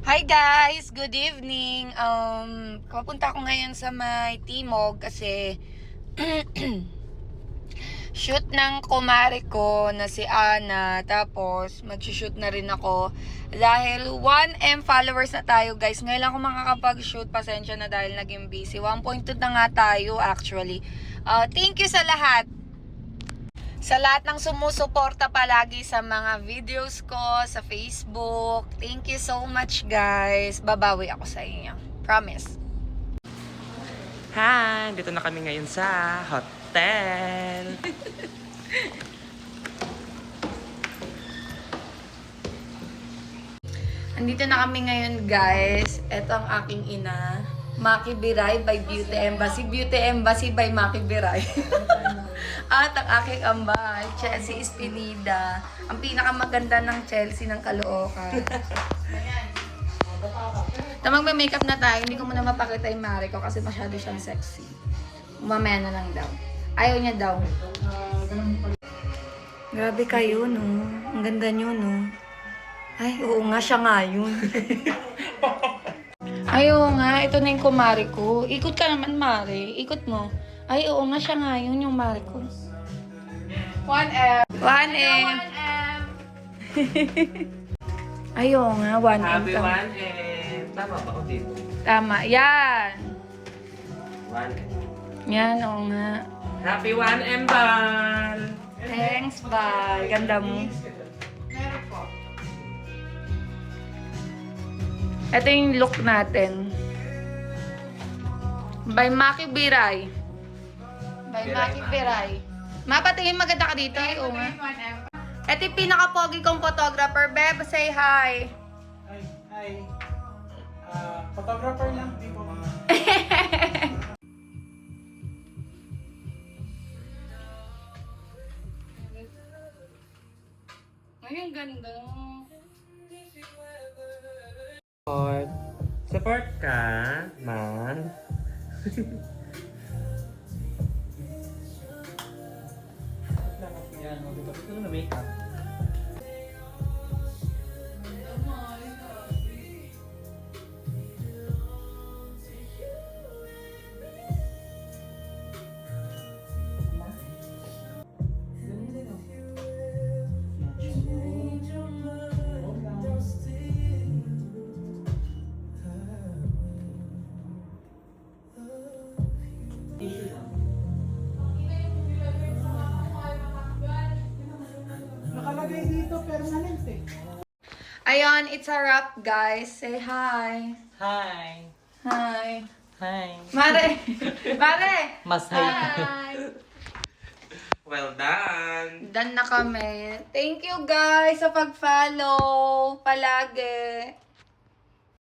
Hi guys! Good evening! Kapunta ako ngayon sa may Timog kasi shoot ng kumare ko na si Ana. Tapos mag-shoot na rin ako dahil 1M followers na tayo guys. Ngayon lang ako makakapag-shoot. Pasensya na dahil naging busy. 1.2 na nga tayo actually. Thank you sa lahat. Sa lahat ng sumusuporta palagi sa mga videos ko sa Facebook. Thank you so much guys. Babawi ako sa inyo. Promise. Hi! Dito na kami ngayon sa hotel. Andito na kami ngayon guys. Ito ang aking ina. Maki Biray by Beauty Embassy. Beauty Embassy by Maki Biray. At ang aking amba, Chelsea Espinida. Ang pinakamaganda ng Chelsea ng Caloocan. Ito magme-makeup na tayo. Hindi ko muna mapakita yung mare ko kasi masyado siyang sexy. Mamaya na lang daw. Ayaw niya daw. Grabe kayo, no? Ang ganda nyo, no? Ay, oo nga, siya nga yun. Ay, oo nga. Ito na yung kumare ko. Ikot ka naman, mare. Ikot mo. Ay, oo nga, siya nga yun, yung mare ko. 1M. 1M. Ay, oo nga, 1M. Happy 1M. Tama ba o dito? Tama. Yan. 1M. Yan, oo nga. Happy 1M, Bal! Thanks, Bal. Ganda mo. Ito yung look natin. By Maki Biray. By Maki Biray. Mapatingin maganda ka dito. Ay, oo nga. Ito yung pinaka-pogi kong photographer. Beb, say hi. Hi. Photographer lang, di po. Ay, ang ganda. Support ka, man. Yan, dito na makeup. Nakalagay dito permanent eh. Ayun, it's a wrap, guys. Say hi. Hi! Hi. Hi! Mare. Mare. Mas Hi. Well done! Done na kami. Thank you, guys, sa pag-follow. Palagi.